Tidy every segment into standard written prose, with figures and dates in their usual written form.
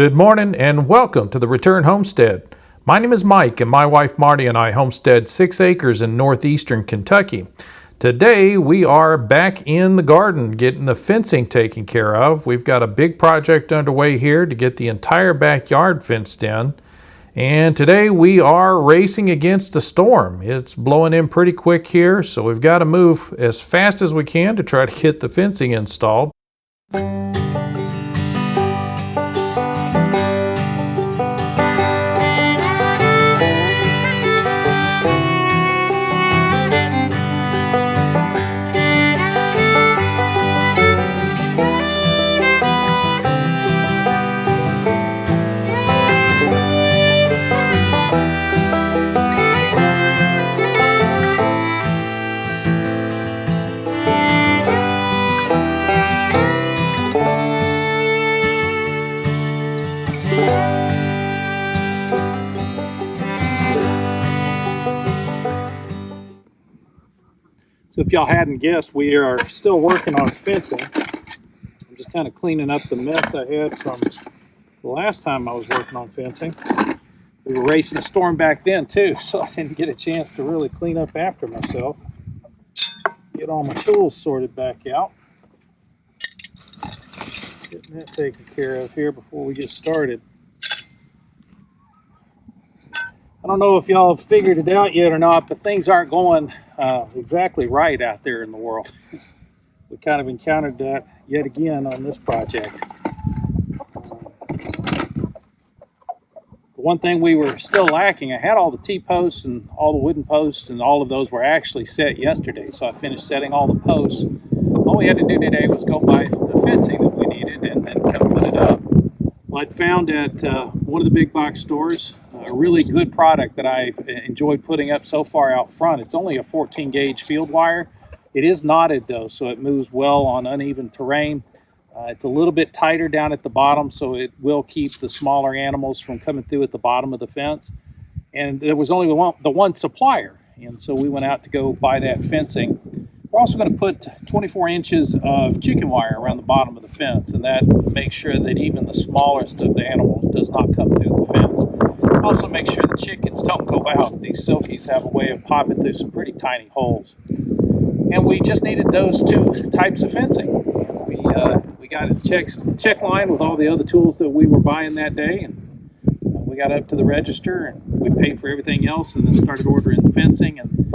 Good morning and welcome to the Return Homestead. My name is Mike and my wife Marty and I homestead 6 acres in northeastern Kentucky. Today we are back in the garden getting the fencing taken care of. We've got a big project underway here to get the entire backyard fenced in. And today we are racing against a storm. It's blowing in pretty quick here, so we've got to move as fast as we can to try to get the fencing installed. So if y'all hadn't guessed, we are still working on fencing. I'm just kind of cleaning up the mess I had from the last time I was working on fencing. We were racing a storm back then too, so I didn't get a chance to really clean up after myself. Get all my tools sorted back out. Getting that taken care of here before we get started. I don't know if y'all have figured it out yet or not, but things aren't going exactly right out there in the world. We kind of encountered that yet again on this project. The one thing we were still lacking, I had all the T-posts and all the wooden posts, and all of those were actually set yesterday, so I finished setting all the posts. All we had to do today was go buy the fencing that we needed and then come put it up. Well, I'd found at one of the big box stores a really good product that I've enjoyed putting up so far out front. It's only a 14 gauge field wire. It is knotted though, so it moves well on uneven terrain. It's a little bit tighter down at the bottom, so it will keep the smaller animals from coming through at the bottom of the fence. And there was only the one supplier, and so we went out to go buy that fencing. We're also going to put 24 inches of chicken wire around the bottom of the fence, and that makes sure that even the smallest of the animals does not come through the fence. Also make sure the chickens don't go out. These silkies have a way of popping through some pretty tiny holes. And we just needed those 2 types of fencing. We got a check line with all the other tools that we were buying that day, and we got up to the register and we paid for everything else and then started ordering the fencing. And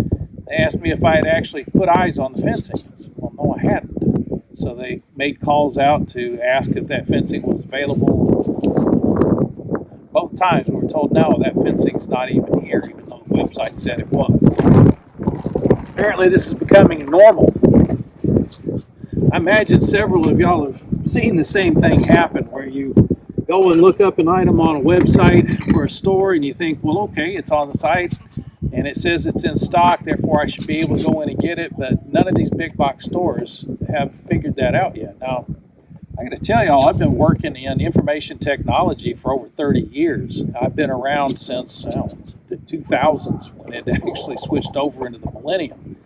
they asked me if I had actually put eyes on the fencing. I said, well, no, I hadn't. So they made calls out to ask if that fencing was available. Both times we were told, no, that fencing's not even here, even though the website said it was. Apparently this is becoming normal. I imagine several of y'all have seen the same thing happen, where you go and look up an item on a website for a store and you think, well, okay, it's on the site and it says it's in stock, therefore I should be able to go in and get it, but none of these big box stores have figured that out yet. Now, I got to tell y'all, I've been working in information technology for over 30 years. I've been around since the 2000s when it actually switched over into the millennium.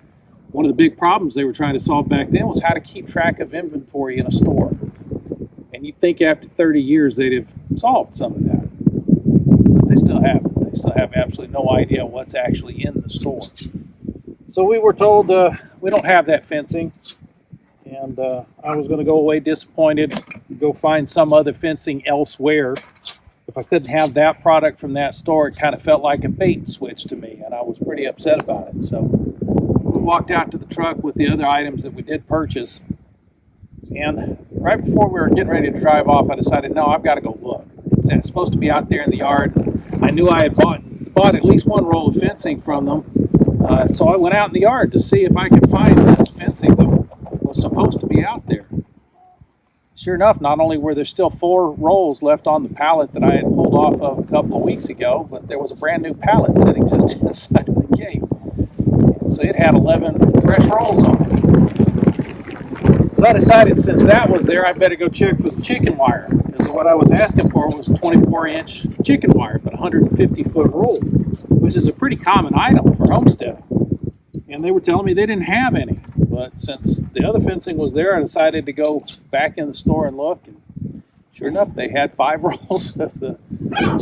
One of the big problems they were trying to solve back then was how to keep track of inventory in a store. And you'd think after 30 years they'd have solved some of that. But they still haven't. They still have absolutely no idea what's actually in the store. So we were told we don't have that fencing. And I was going to go away disappointed, go find some other fencing elsewhere. If I couldn't have that product from that store, it kind of felt like a bait and switch to me, and I was pretty upset about it. So we walked out to the truck with the other items that we did purchase. And right before we were getting ready to drive off, I decided, no, I've got to go look. It's supposed to be out there in the yard. I knew I had bought at least one roll of fencing from them. So I went out in the yard to see if I could find this fencing that was supposed to be out there. Sure enough, not only were there still 4 rolls left on the pallet that I had pulled off of a couple of weeks ago, but there was a brand new pallet sitting just inside of the gate. So it had 11 fresh rolls on it. So I decided since that was there, I better go check for the chicken wire, because what I was asking for was 24-inch chicken wire, but 150-foot roll, which is a pretty common item for homesteading. And they were telling me they didn't have any. But since the other fencing was there, I decided to go back in the store and look. And Sure enough, they had 5 rolls of the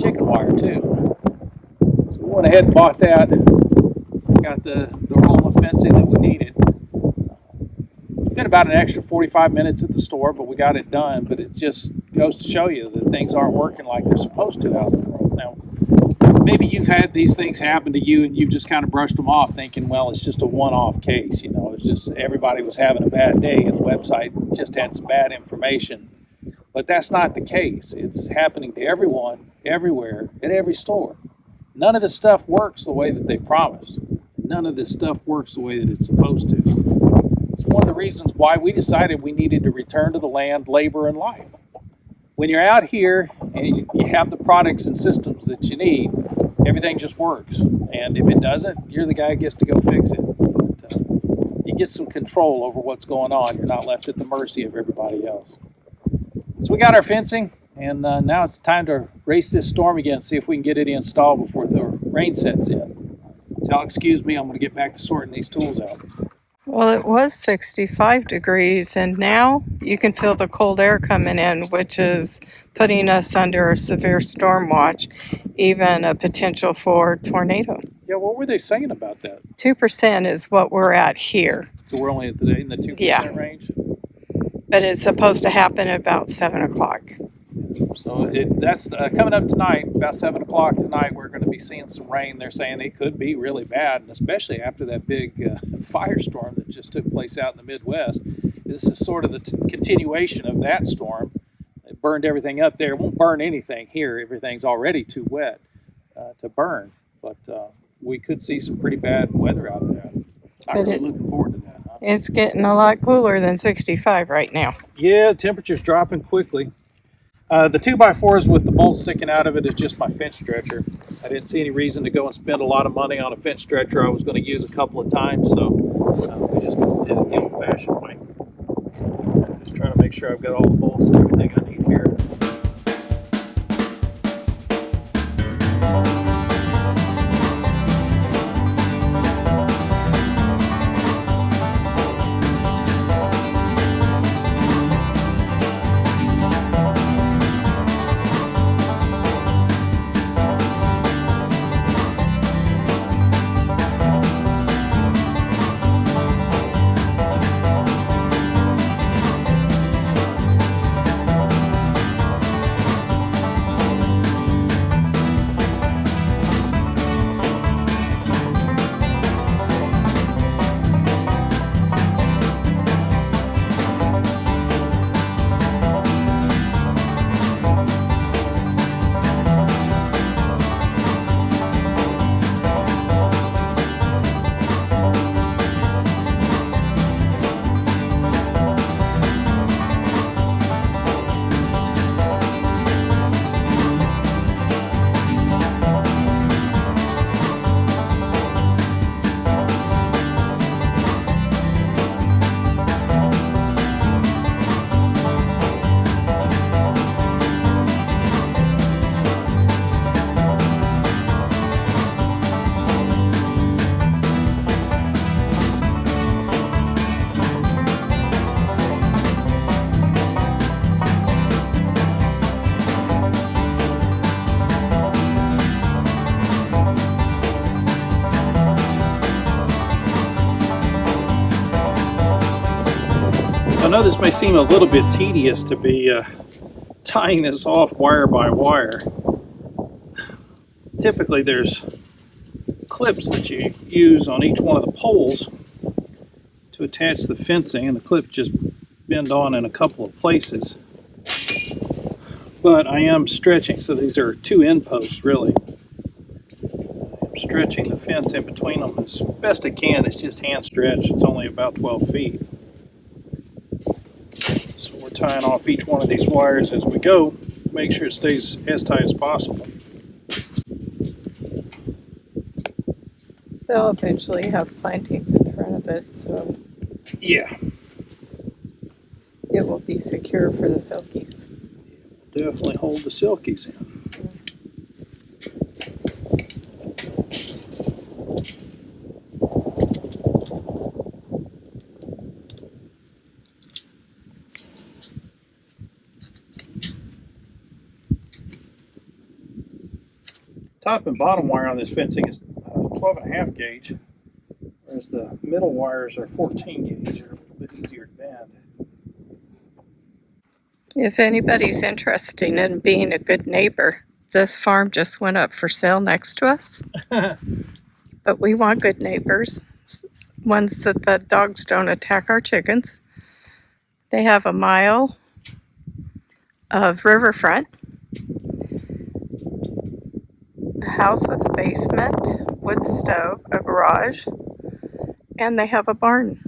chicken wire too. So we went ahead and bought that. Got the roll of fencing that we needed. Been about an extra 45 minutes at the store, but we got it done. But it just goes to show you that things aren't working like they're supposed to out in the world. Now, maybe you've had these things happen to you and you've just kind of brushed them off thinking, well, it's just a one-off case. You know, it's just everybody was having a bad day and the website just had some bad information. But that's not the case. It's happening to everyone, everywhere, at every store. None of this stuff works the way that they promised. None of this stuff works the way that it's supposed to. It's one of the reasons why we decided we needed to return to the land, labor, and life. When you're out here and you have the products and systems that you need, everything just works. And if it doesn't, you're the guy who gets to go fix it. But you get some control over what's going on. You're not left at the mercy of everybody else. So we got our fencing, and now it's time to race this storm again, see if we can get it installed before the rain sets in. So y'all excuse me, I'm going to get back to sorting these tools out. Well, it was 65 degrees, and now you can feel the cold air coming in, which is putting us under a severe storm watch, even a potential for tornado. Yeah, what were they saying about that? 2% is what we're at here. So we're only in the 2% range? But it's supposed to happen about 7 o'clock. So that's coming up tonight, about 7 o'clock tonight, we're going to be seeing some rain. They're saying it could be really bad, and especially after that big firestorm that just took place out in the Midwest. This is sort of the continuation of that storm. It burned everything up there. It won't burn anything here. Everything's already too wet to burn, but we could see some pretty bad weather out there. I'm really looking forward to that. Huh? It's getting a lot cooler than 65 right now. Yeah, the temperature's dropping quickly. The 2x4s with the bolt sticking out of it is just my fence stretcher. I didn't see any reason to go and spend a lot of money on a fence stretcher I was going to use a couple of times, so we just did it the old-fashioned way. Just trying to make sure I've got all the bolts and everything I need here. I know this may seem a little bit tedious to be tying this off wire by wire. Typically there's clips that you use on each one of the poles to attach the fencing, and the clips just bend on in a couple of places. But I am stretching, so these are 2 end posts really. I'm stretching the fence in between them as best I can. It's just hand stretched. It's only about 12 feet. So we're tying off each one of these wires as we go, make sure it stays as tight as possible. They'll eventually have plantings in front of it, so yeah, it will be secure for the silkies. Definitely hold the silkies in. top and bottom wire on this fencing is 12.5 gauge, whereas the middle wires are 14 gauge. They're a little bit easier to bend. If anybody's interested in being a good neighbor, this farm just went up for sale next to us. But we want good neighbors, ones that the dogs don't attack our chickens. They have a mile of riverfront, a house with a basement, wood stove, a garage, and they have a barn.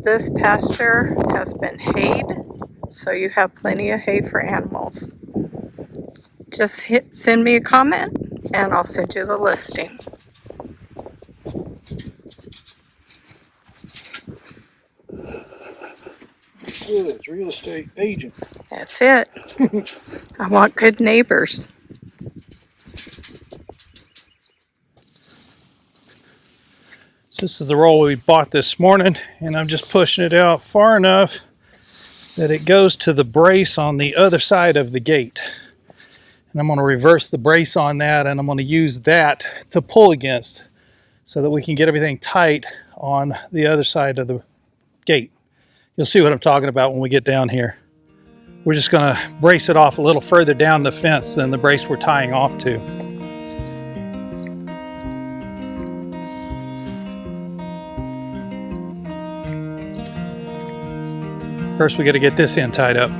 This pasture has been hayed, so you have plenty of hay for animals. Just send me a comment and I'll send you the listing. Woods real estate agent. That's it. I want good neighbors. So this is the roll we bought this morning, and I'm just pushing it out far enough that it goes to the brace on the other side of the gate. And I'm going to reverse the brace on that, and I'm going to use that to pull against so that we can get everything tight on the other side of the gate. You'll see what I'm talking about when we get down here. We're just going to brace it off a little further down the fence than the brace we're tying off to. First, we got to get this end tied up.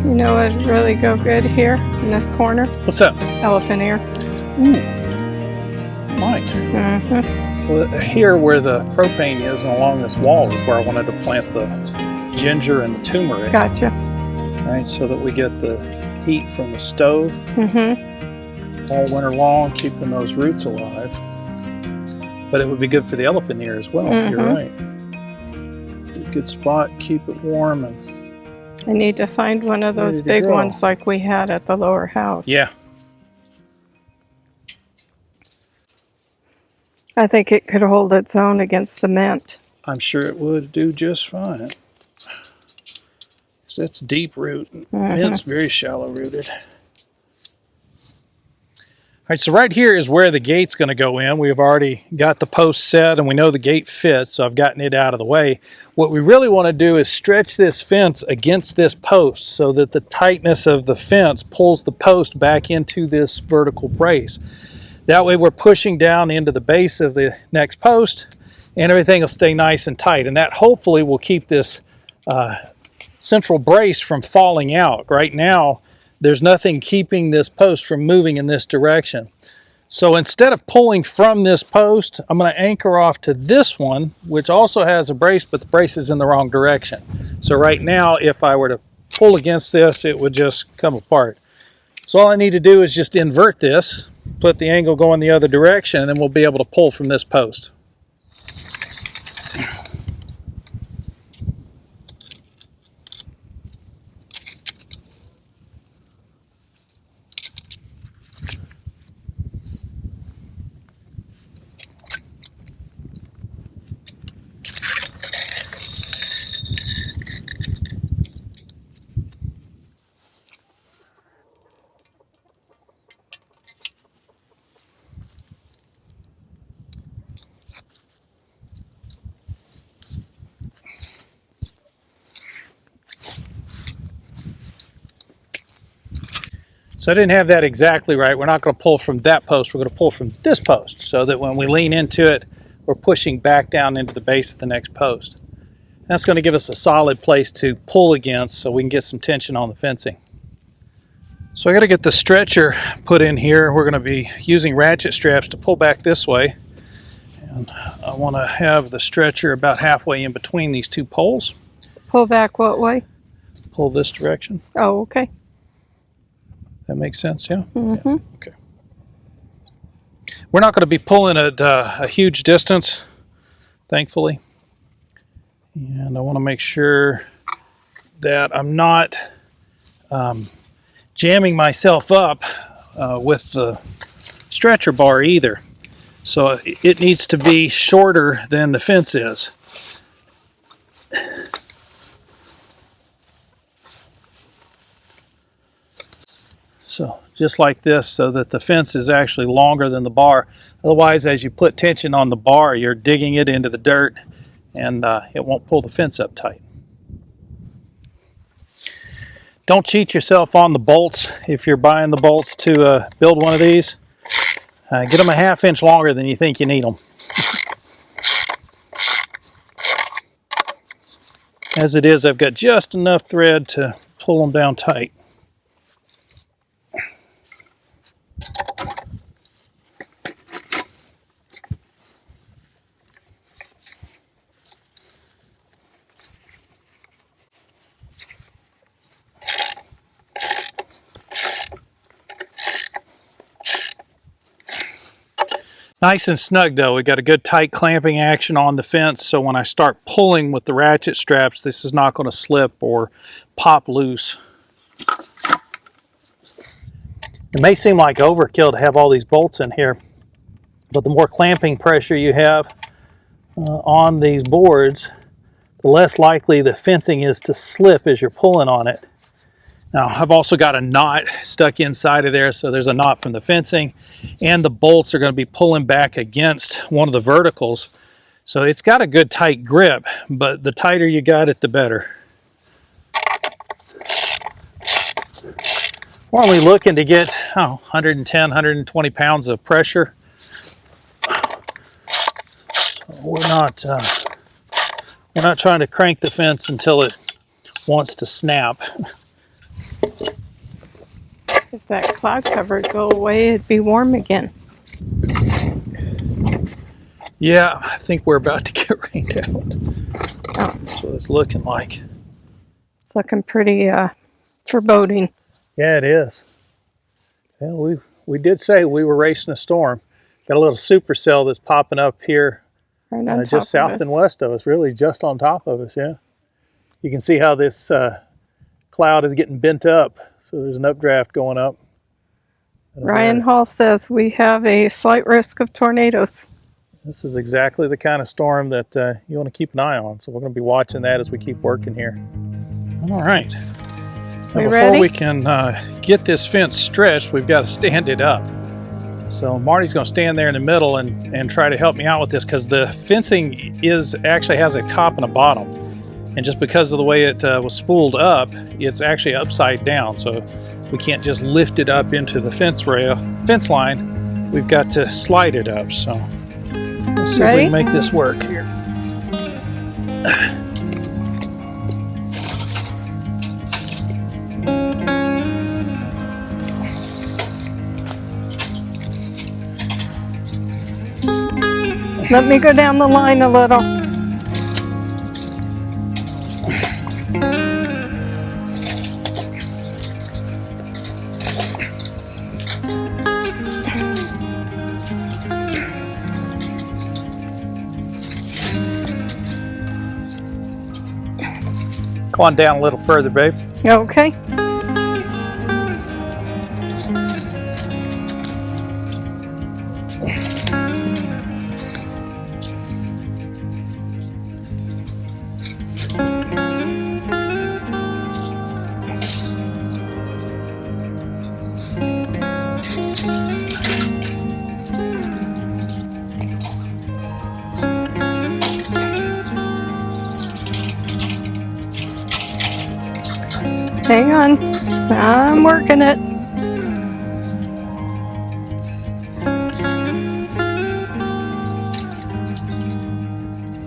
You know what would really go good here in this corner? What's up? Elephant ear. Ooh, might. Mm-hmm. Well, here where the propane is and along this wall is where I wanted to plant the ginger and the turmeric. Gotcha. Right, so that we get the heat from the stove Mm-hmm. all winter long, keeping those roots alive. But it would be good for the elephant ear as well. You're right. Good spot, keep it warm, and I need to find one of those big ones like we had at the lower house. yeah. I think it could hold its own against the mint. I'm sure it would do just fine. So that's deep root. Mint's very shallow rooted. All right, so right here is where the gate's going to go in. We've already got the post set and we know the gate fits, so I've gotten it out of the way. What we really want to do is stretch this fence against this post so that the tightness of the fence pulls the post back into this vertical brace. That way we're pushing down into the base of the next post and everything will stay nice and tight. And that hopefully will keep this central brace from falling out. Right now, there's nothing keeping this post from moving in this direction. So instead of pulling from this post, I'm going to anchor off to this one, which also has a brace, but the brace is in the wrong direction. So right now, if I were to pull against this, it would just come apart. So all I need to do is just invert this, put the angle going the other direction, and then we'll be able to pull from this post. So I didn't have that exactly right. We're not going to pull from that post. We're going to pull from this post so that when we lean into it, we're pushing back down into the base of the next post. That's going to give us a solid place to pull against so we can get some tension on the fencing. So I got to get the stretcher put in here. We're going to be using ratchet straps to pull back this way. And I want to have the stretcher about halfway in between these two poles. Pull back what way? Pull this direction. Oh, okay. That makes sense, yeah? Mm-hmm. Yeah. Okay. We're not going to be pulling at a huge distance, thankfully. And I want to make sure that I'm not jamming myself up with the stretcher bar either. So it needs to be shorter than the fence is. So just like this, so that the fence is actually longer than the bar. Otherwise, as you put tension on the bar, you're digging it into the dirt and it won't pull the fence up tight. Don't cheat yourself on the bolts. If you're buying the bolts to build one of these, get them a ½ inch longer than you think you need them. As it is, I've got just enough thread to pull them down tight. Nice and snug though. We got a good tight clamping action on the fence, so when I start pulling with the ratchet straps, this is not going to slip or pop loose. It may seem like overkill to have all these bolts in here, but the more clamping pressure you have on these boards, the less likely the fencing is to slip as you're pulling on it. Now, I've also got a knot stuck inside of there, so there's a knot from the fencing, and the bolts are going to be pulling back against one of the verticals. So it's got a good tight grip, but the tighter you got it, the better. We're only looking to get 110, 120 pounds of pressure. So we're not trying to crank the fence until it wants to snap. If that cloud cover would go away, it'd be warm again. Yeah, I think we're about to get rained out. Oh. That's what it's looking like. It's looking pretty foreboding. Yeah, it is. Well, we did say we were racing a storm. Got a little supercell that's popping up here Right on just top of south us. and west of us, really just on top of us, yeah. You can see how this cloud is getting bent up, so there's an updraft going up. Ryan Hall says we have a slight risk of tornadoes. This is exactly the kind of storm that you want to keep an eye on, so we're going to be watching that as we keep working here. All right. Now, before ready? we can get this fence stretched, we've got to stand it up. So Marty's going to stand there in the middle and try to help me out with this, because the fencing actually has a top and a bottom. And just because of the way it was spooled up, it's actually upside down. So we can't just lift it up into the fence line. We've got to slide it up. So let's see if we can make this work here. Let me go down the line a little. Go on down a little further, babe. Okay. Hang on. I'm working it.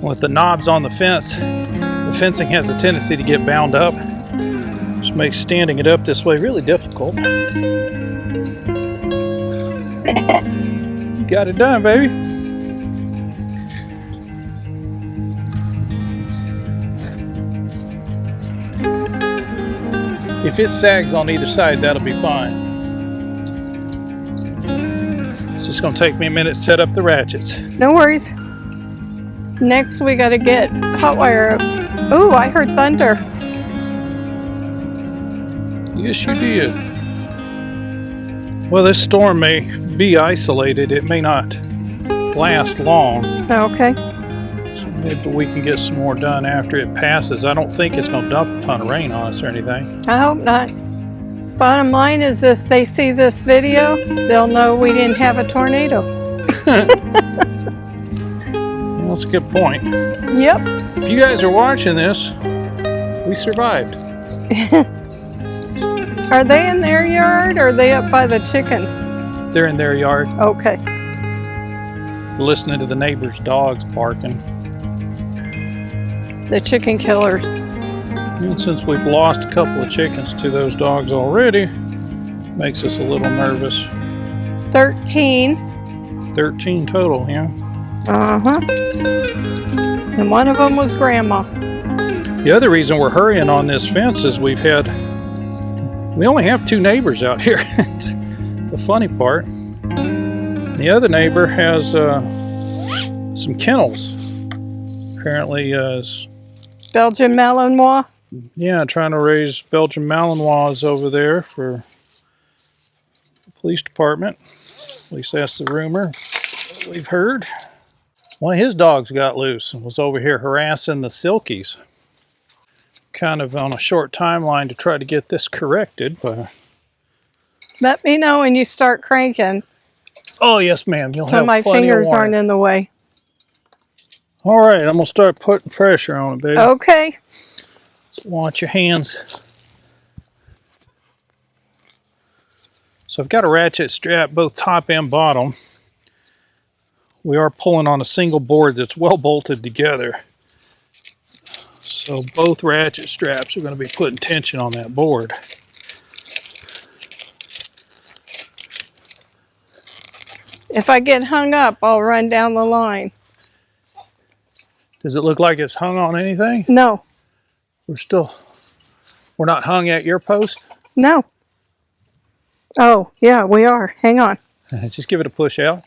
With the knobs on the fencing has a tendency to get bound up, which makes standing it up this way really difficult. Got it done, baby. If it sags on either side, that'll be fine. It's just gonna take me a minute to set up the ratchets. No worries. Next, we gotta get hot wire up. Ooh, I heard thunder. Yes, you did. Well, this storm may be isolated. It may not last long. Okay. So maybe we can get some more done after it passes. I don't think it's gonna dump a ton of rain on us or anything. I hope not. Bottom line is, if they see this video, they'll know we didn't have a tornado. Well, that's a good point. Yep. If you guys are watching this, we survived. Are they in their yard or are they up by the chickens? They're in their yard. Okay. Listening to the neighbors' dogs barking. The chicken killers. And since we've lost a couple of chickens to those dogs already, makes us a little nervous. 13. 13 total, yeah. Uh-huh. And one of them was Grandma. The other reason we're hurrying on this fence is we only have 2 neighbors out here. It's the funny part. The other neighbor has some kennels. Apparently, Belgian Malinois. yeah, trying to raise Belgian Malinois over there for the police department. At least that's the rumor we've heard. One of his dogs got loose and was over here harassing the silkies. Kind of on a short timeline to try to get this corrected, but... Let me know when you start cranking. Oh, yes, ma'am. You'll so have my plenty fingers of aren't in the way. All right, I'm going to start putting pressure on it, baby. Okay. Watch your hands. So I've got a ratchet strap both top and bottom. We are pulling on a single board that's well bolted together. So both ratchet straps are going to be putting tension on that board. If I get hung up, I'll run down the line. Does it look like it's hung on anything? No. We're not hung at your post? No. Oh, yeah, we are. Hang on. Just give it a push out.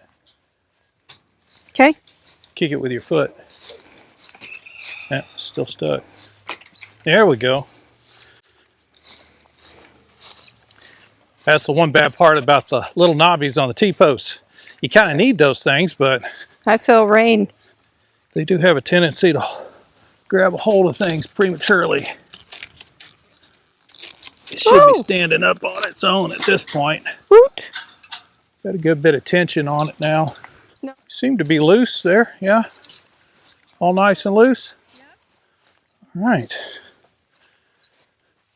Okay. Kick it with your foot. Yeah, still stuck. There we go. That's the one bad part about the little knobbies on the T-posts. You kind of need those things, but I feel rain. they do have a tendency to grab a hold of things prematurely. It should be standing up on its own at this point. Woot. Got a good bit of tension on it now. No. Seem to be loose there, yeah? All nice and loose? Yep. All right.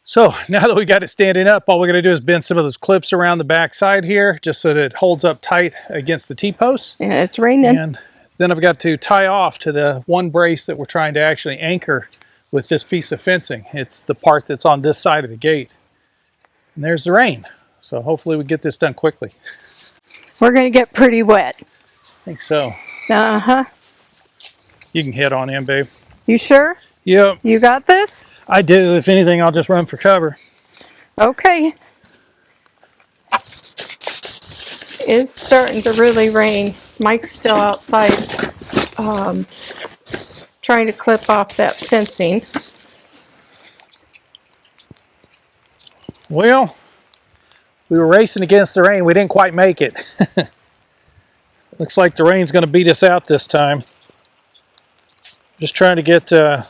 So now that we got it standing up, all we're going to do is bend some of those clips around the back side here just so that it holds up tight against the T-posts. Yeah, it's raining. And then I've got to tie off to the one brace that we're trying to actually anchor with this piece of fencing. It's the part that's on this side of the gate. And there's the rain. So hopefully we get this done quickly. We're going to get pretty wet. I think so. Uh-huh. You can head on in, babe. You sure? Yep. You got this? I do. If anything, I'll just run for cover. Okay. It's starting to really rain. Mike's still outside trying to clip off that fencing. Well, we were racing against the rain. We didn't quite make it. Looks like the rain's going to beat us out this time. Just trying to get at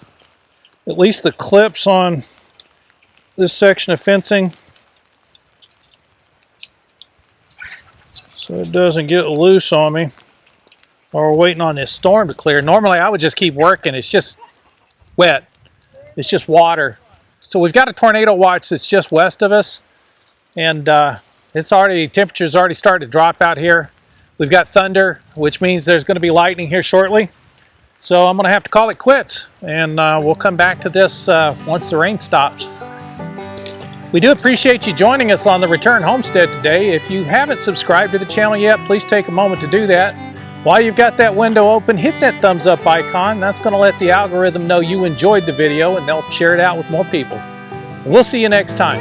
least the clips on this section of fencing so it doesn't get loose on me while we're waiting on this storm to clear. Normally I would just keep working. It's just wet. It's just water. So we've got a tornado watch that's just west of us, and temperature's already started to drop out here. We've got thunder, which means there's going to be lightning here shortly. So I'm going to have to call it quits, and we'll come back to this once the rain stops. We do appreciate you joining us on the Return Homestead today. If you haven't subscribed to the channel yet, please take a moment to do that. While you've got that window open, hit that thumbs up icon. That's going to let the algorithm know you enjoyed the video, and they'll share it out with more people. We'll see you next time.